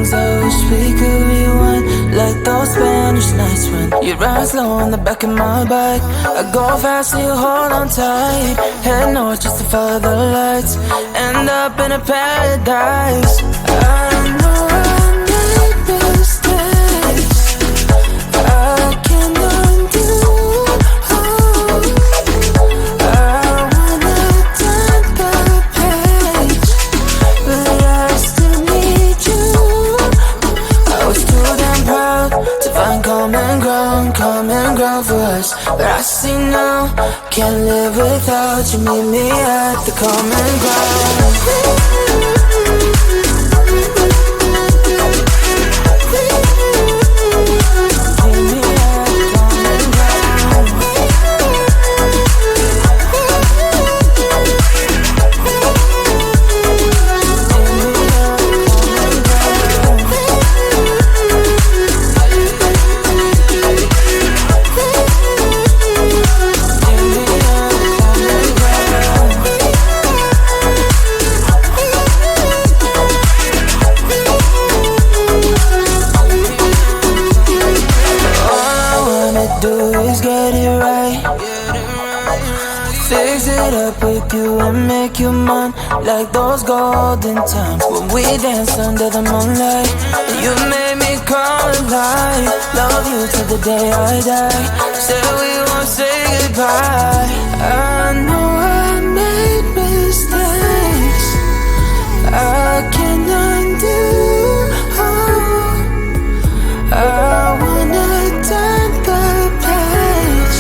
things I wish we could rewind, like those Spanish nights when you ride slow on the back of my bike. I go fast so you hold on tight. Head north just to follow the lights, end up in a paradise. I know I made mistakes I can undo. Common ground for us, but I see now, can't live without you. Meet me at the common ground. Make you mine, like those golden times when we danced under the moonlight. You made me come alive. Love you till the day I die. Said we won't say goodbye. I know I made mistakes I can undo. I wanna turn the page,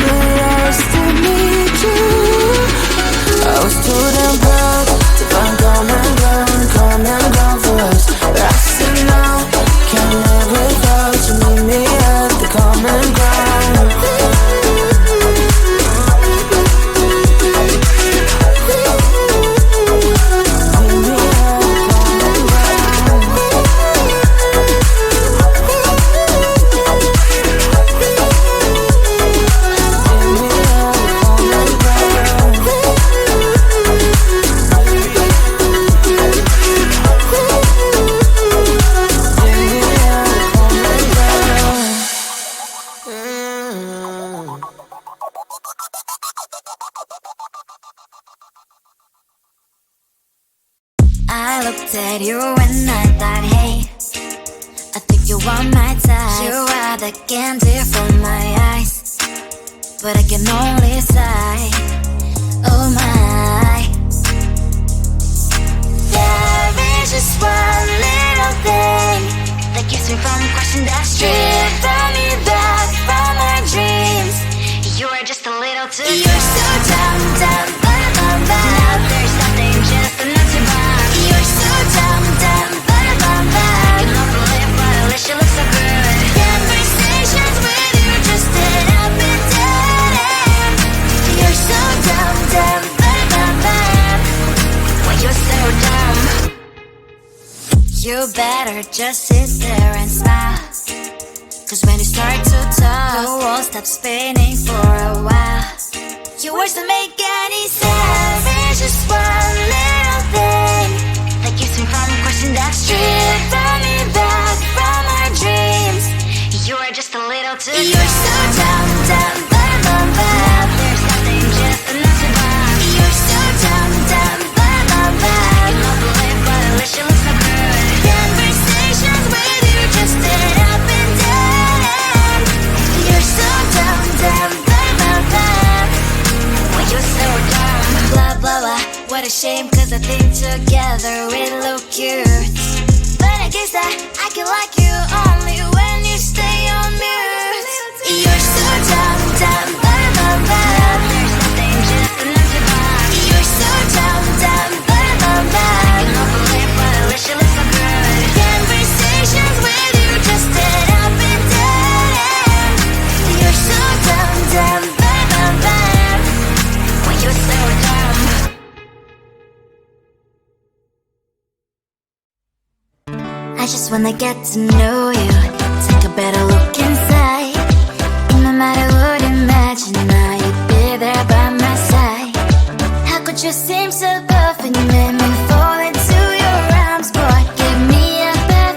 but I still need you. I was too damn proud to find common ground for us, but I see now, can't live without you. Meet me at the common ground. I looked at you and I thought, hey, I think you are my type. You are the candy from my eyes, but I can only sigh, oh my. There is just one little thing that keeps me from crossing that street. Bring me back from my dreams. You are just a little too good. You're so dumb, dumb, bam, bam, bam. Now there's nothing, just enough to buy. You're so dumb, dumb, bam, bam, bam. You don't believe, but at least you look so good. Conversations with you just end up in dead end. You're so dumb, dumb, bam, bam, bam. Why you're so dumb? You better just sit there and smile, 'cause when you start to talk, the world stops spinning for a while. Your words don't make any sense. There's just one little thing that keeps me from crossing that street. Bring me back from our dreams. You are just a little too good. You're so dumb, dumb, bam, bam, bam. There's nothing, just enough to buy. You're so dumb, dumb, bam, bam, bam. You don't believe, but at least you look so good. Conversations with you just end up in dead end. You're so dumb, dumb, bam, bam, bam. Why you're so dumb? Blah, blah, blah. What a shame, 'cause I think together we look cute. But I guess that I can like you only when you stay on mute. You're so dumb, dumb, bam, bam, bam. There's nothing, just enough to buy. You're so dumb, dumb, bam, bam, bam. You don't believe, but at least you look so good. Conversations with you just end up in dead end. You're so dumb, dumb, bam, bam, bam. Why you're so dumb? I just wanna get to know you, take a better look inside. No matter what, imagine now you'd be there by my side. How could you seem so perfect, you made me fall into your arms, boy? Give me a better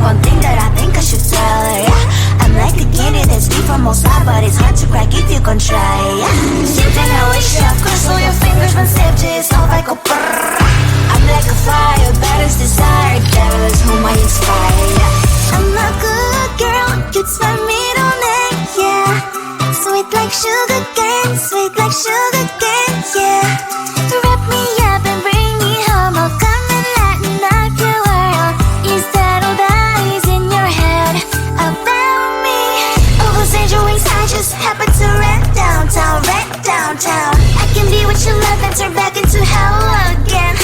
one thing that I think I should tell her, yeah. I'm like the candy that's deep from most high, but it's hard to crack if you can try, yeah. Sipping I wish you cross all your fingers when sipped it, it's all like a brrrr. I'm like a fire, baddest desire, devil is whom I inspire, yeah. I'm a good girl, it's my middle name, yeah. Sweet like sugar cane, sweet like sugar cane, yeah. Wrap me up and bring me home, I'll come and lighten up your world. Is that all that is in your head about me? Oh, those angel wings I just happen to rent downtown, I can be what you love and turn back into hell again,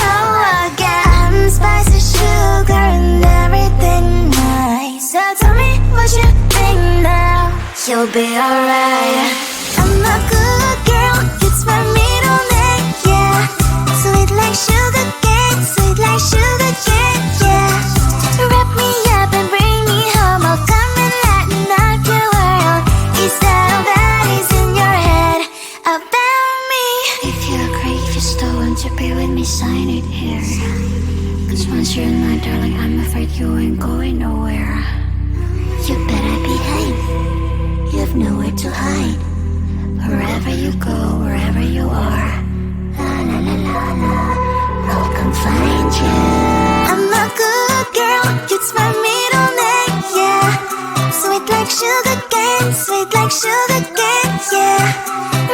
I'm spicy sugar and everything nice. So tell me what you think now, you'll be alright. I'm a good girl, it's my middle name, yeah. Sweet like sugar cane, sweet like sugar cane, yeah. Wrap me up and bring me home, I'll come and lighten up your world. Is that all that is in your head about me? If you agree, if you still want to be with me, sign it here. Cause once you're in my darling, I'm afraid you ain't going nowhere. You better behave, you have nowhere to hide. Wherever you go, wherever you are, la la la la la, I'll come find you. I'm a good girl, it's my middle name, yeah. Sweet like sugar cane, sweet like sugar cane, yeah.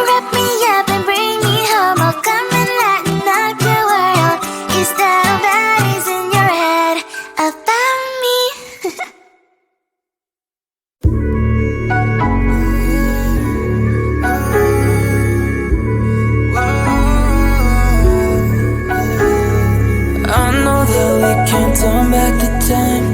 Wrap me up and bring me home, I'll come and lighten up your world. Is that all that is in your head about me? I know that we can't turn back the time,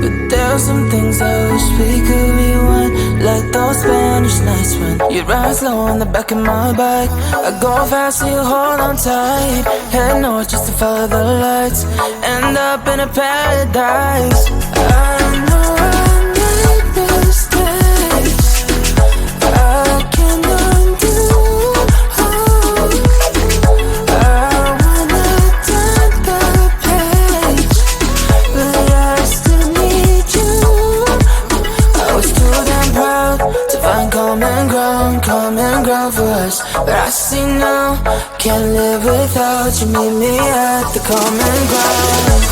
but there's some things I wish we could rewind. Like those Spanish nights when you ride slow on the back of my bike. I go fast so you hold on tight. Head north just to follow the lights. End up in a paradise. I know I made mistakes I can't undo. Common ground for us, but I see now, can't live without you. Meet me at the common ground.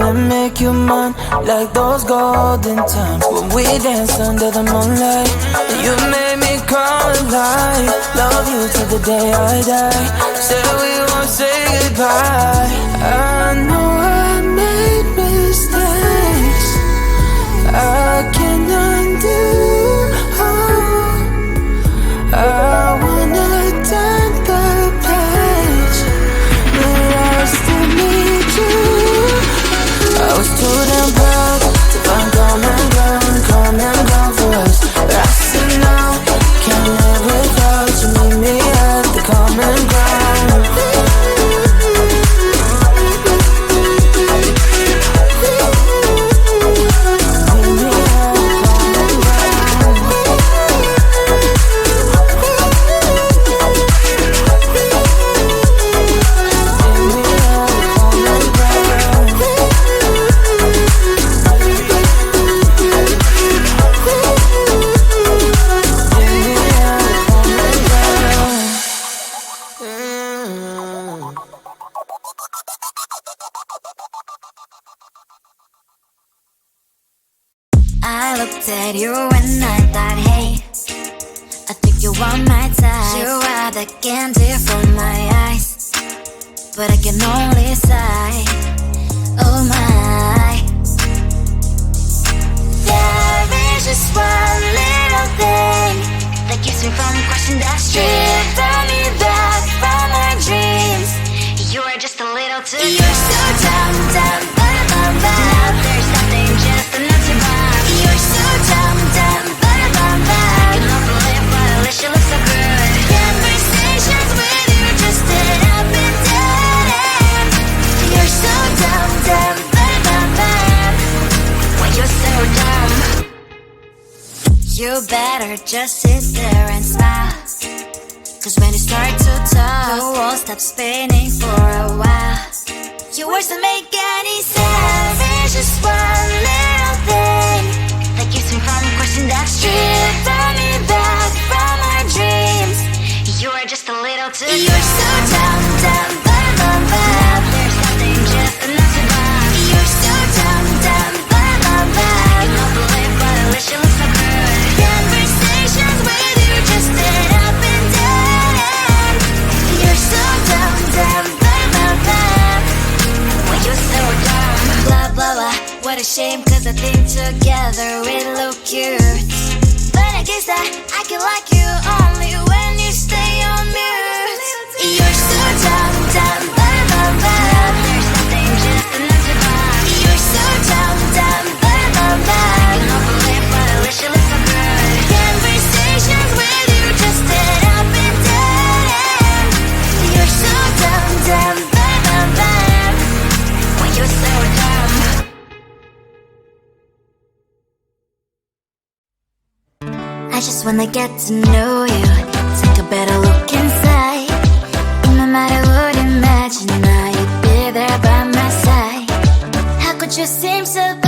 And make you mine, like those golden times when we danced under the moonlight. And you made me come alive. Love you till the day I die. Said we won't say goodbye. I know I made mistakes I can't undo. I wanna turn the page, but I still need you. I was too damn proud to find common ground for us. But I see now, can't live without you. Meet me at the common ground. I looked at you and I thought, hey, I think you want my type. You are the candy from my eyes, but I can only sigh, oh my. There from question that's driven me back from our dreams. You are just a little too young. You're so dumb, dumb, bum, now there's nothing, just an empty bomb. You're so dumb, dumb, bum, you love to live, but at least you look so good. Conversations with you just end up in dead end. You're so dumb, dumb, bum, when you're so dumb. You better just sit there and smile, cause when you start to talk, the world stops spinning for a while. Your words don't make any sense. There's just one little thing that keeps me from question that's driven me back from our dreams. You are just a little too young. You're so dumb, dumb, bum, there's nothing, just enough to bomb. You're so dumb, dumb, bum, you love to live, but at least you look so good. Conversations with you just end up in dead end. You're so dumb, dumb, when you're so dumb. Blah, blah, blah, what a shame, cause I think together we look cute. But I guess that I can like you only when you stay on mute. You're so dumb, dumb, there's nothing, just enough to bomb. You're so dumb, dumb, you don't believe, but at least you look so good. Conversations with you just end up in dead end. You're so dumb, dumb, when you're so dumb. I just wanna get to know you, take a better look inside. In my mind I would imagine now you'd be there by my side. How could you seem so bad?